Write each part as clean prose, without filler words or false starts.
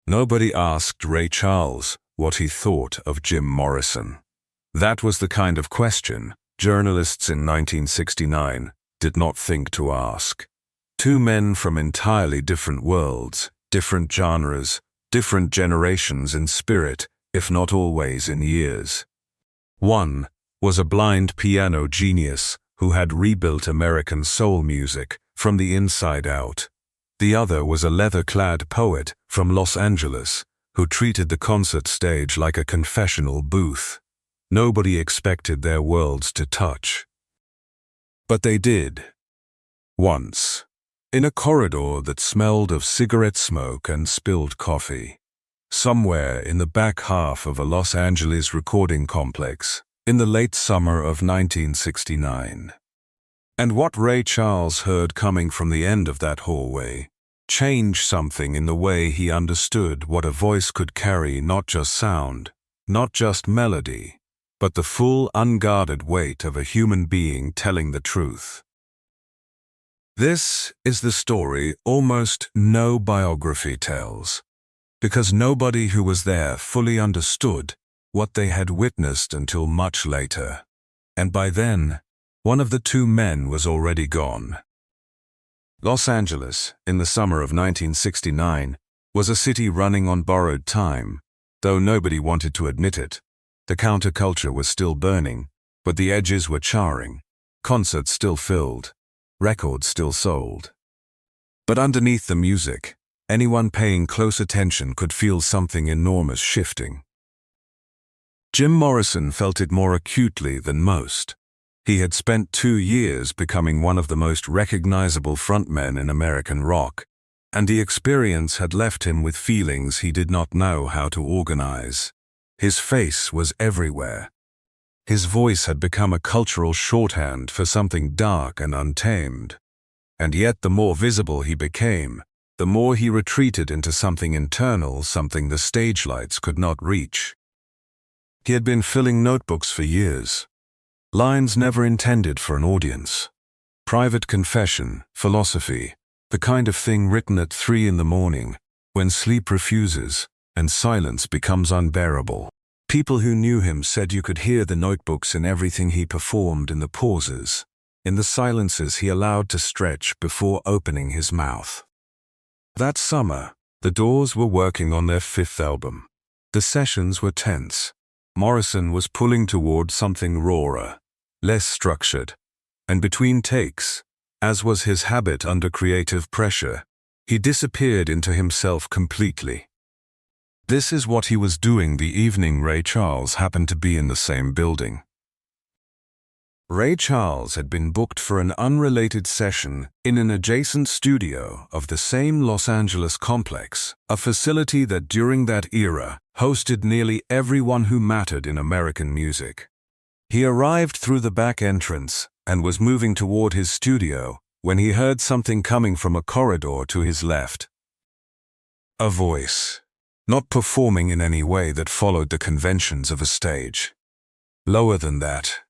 Nobody asked Ray Charles what he thought of Jim Morrison. That was the kind of question journalists in 1969 did not think to ask. Two men from entirely different worlds, different genres, different generations in spirit, if not always in years. One was a blind piano genius who had rebuilt American soul music from the inside out. The other was a leather-clad poet from Los Angeles who treated the concert stage like a confessional booth. Nobody expected their worlds to touch. But they did. Once. In a corridor that smelled of cigarette smoke and spilled coffee. Somewhere in the back half of a Los Angeles recording complex in the late summer of 1969. And what Ray Charles heard coming from the end of that hallway changed something in the way he understood what a voice could carry, not just sound, not just melody, but the full unguarded weight of a human being telling the truth. This is the story almost no biography tells, because nobody who was there fully understood what they had witnessed until much later. And by then, one of the two men was already gone. Los Angeles, in the summer of 1969, was a city running on borrowed time, though nobody wanted to admit it. The counterculture was still burning, but the edges were charring. Concerts still filled. Records still sold. But underneath the music, anyone paying close attention could feel something enormous shifting. Jim Morrison felt it more acutely than most. He had spent 2 years becoming one of the most recognizable frontmen in American rock, and the experience had left him with feelings he did not know how to organize. His face was everywhere. His voice had become a cultural shorthand for something dark and untamed. And yet the more visible he became, the more he retreated into something internal, something the stage lights could not reach. He had been filling notebooks for years. Lines never intended for an audience. Private confession, philosophy, the kind of thing written at 3 in the morning, when sleep refuses and silence becomes unbearable. People who knew him said you could hear the notebooks in everything he performed, in the pauses, in the silences he allowed to stretch before opening his mouth. That summer, the Doors were working on their 5th album. The sessions were tense. Morrison was pulling toward something rawer, less structured, and between takes, as was his habit under creative pressure, he disappeared into himself completely. This is what he was doing the evening Ray Charles happened to be in the same building. Ray Charles had been booked for an unrelated session in an adjacent studio of the same Los Angeles complex, a facility that during that era hosted nearly everyone who mattered in American music. He arrived through the back entrance and was moving toward his studio when he heard something coming from a corridor to his left. A voice, not performing in any way that followed the conventions of a stage. Lower than that.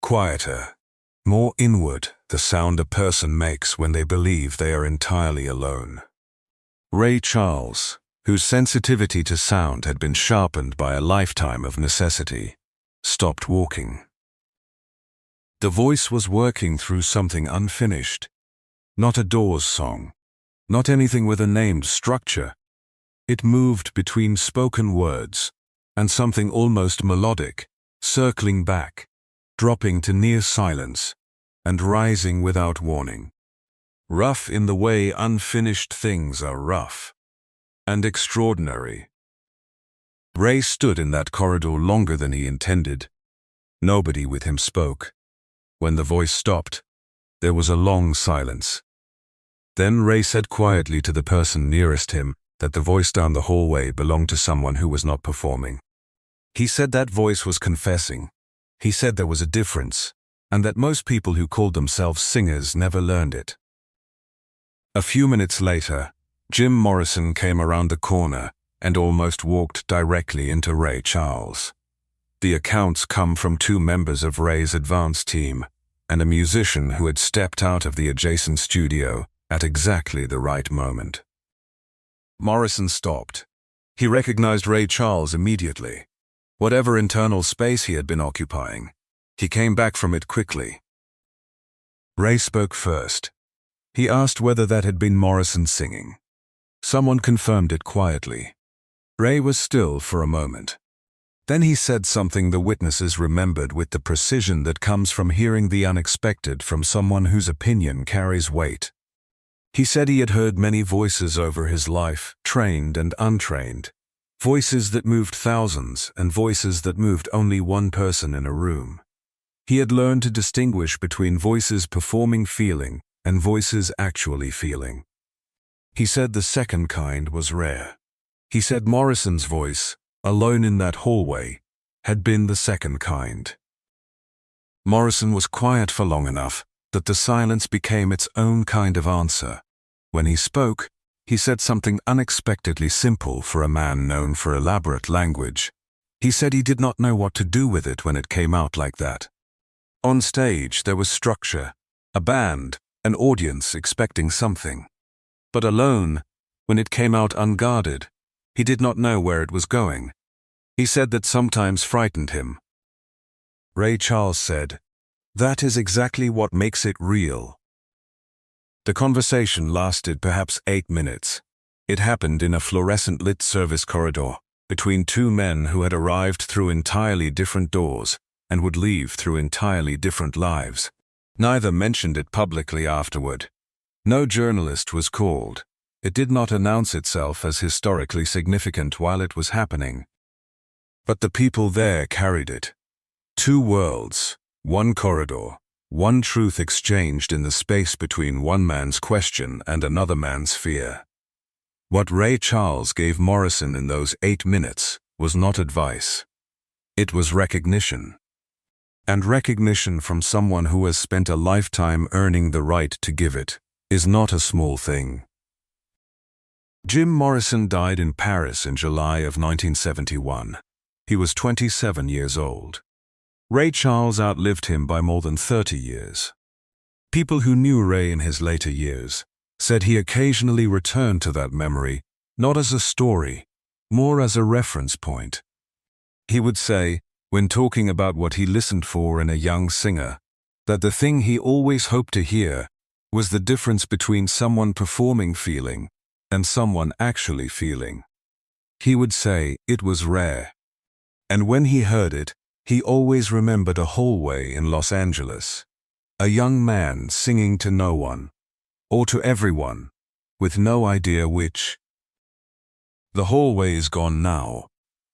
Quieter, more inward, the sound a person makes when they believe they are entirely alone. Ray Charles, whose sensitivity to sound had been sharpened by a lifetime of necessity, stopped walking. The voice was working through something unfinished, not a Doors song, not anything with a named structure. It moved between spoken words and something almost melodic, circling back, dropping to near silence, and rising without warning. Rough in the way unfinished things are rough. And extraordinary. Ray stood in that corridor longer than he intended. Nobody with him spoke. When the voice stopped, there was a long silence. Then Ray said quietly to the person nearest him that the voice down the hallway belonged to someone who was not performing. He said that voice was confessing. He said there was a difference, and that most people who called themselves singers never learned it. A few minutes later, Jim Morrison came around the corner and almost walked directly into Ray Charles. The accounts come from 2 members of Ray's advance team and a musician who had stepped out of the adjacent studio at exactly the right moment. Morrison stopped. He recognized Ray Charles immediately. Whatever internal space he had been occupying, he came back from it quickly. Ray spoke first. He asked whether that had been Morrison singing. Someone confirmed it quietly. Ray was still for a moment. Then he said something the witnesses remembered with the precision that comes from hearing the unexpected from someone whose opinion carries weight. He said he had heard many voices over his life, trained and untrained. Voices that moved thousands and voices that moved only one person in a room. He had learned to distinguish between voices performing feeling and voices actually feeling. He said the second kind was rare. He said Morrison's voice, alone in that hallway, had been the second kind. Morrison was quiet for long enough that the silence became its own kind of answer. When he spoke, he said something unexpectedly simple for a man known for elaborate language. He said he did not know what to do with it when it came out like that. On stage there was structure, a band, an audience expecting something. But alone, when it came out unguarded, he did not know where it was going. He said that sometimes frightened him. Ray Charles said, "That is exactly what makes it real." The conversation lasted perhaps 8 minutes. It happened in a fluorescent-lit service corridor, between two men who had arrived through entirely different doors and would leave through entirely different lives. Neither mentioned it publicly afterward. No journalist was called. It did not announce itself as historically significant while it was happening. But the people there carried it. Two worlds, one corridor, one truth exchanged in the space between one man's question and another man's fear. What Ray Charles gave Morrison in those 8 minutes was not advice. It was recognition. And recognition from someone who has spent a lifetime earning the right to give it is not a small thing. Jim Morrison died in Paris in July of 1971. He was 27 years old. Ray Charles outlived him by more than 30 years. People who knew Ray in his later years said he occasionally returned to that memory, not as a story, more as a reference point. He would say, when talking about what he listened for in a young singer, that the thing he always hoped to hear was the difference between someone performing feeling and someone actually feeling. He would say it was rare. And when he heard it, he always remembered a hallway in Los Angeles, a young man singing to no one, or to everyone, with no idea which. The hallway is gone now,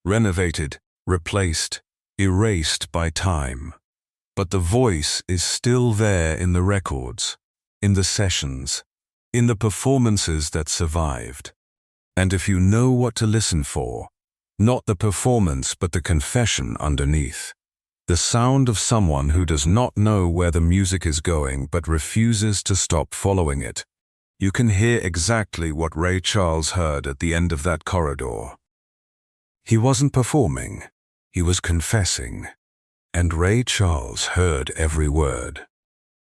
renovated, replaced, erased by time. But the voice is still there in the records, in the sessions, in the performances that survived. And if you know what to listen for, not the performance but the confession underneath, the sound of someone who does not know where the music is going but refuses to stop following it, you can hear exactly what Ray Charles heard at the end of that corridor. He wasn't performing, he was confessing, and Ray Charles heard every word.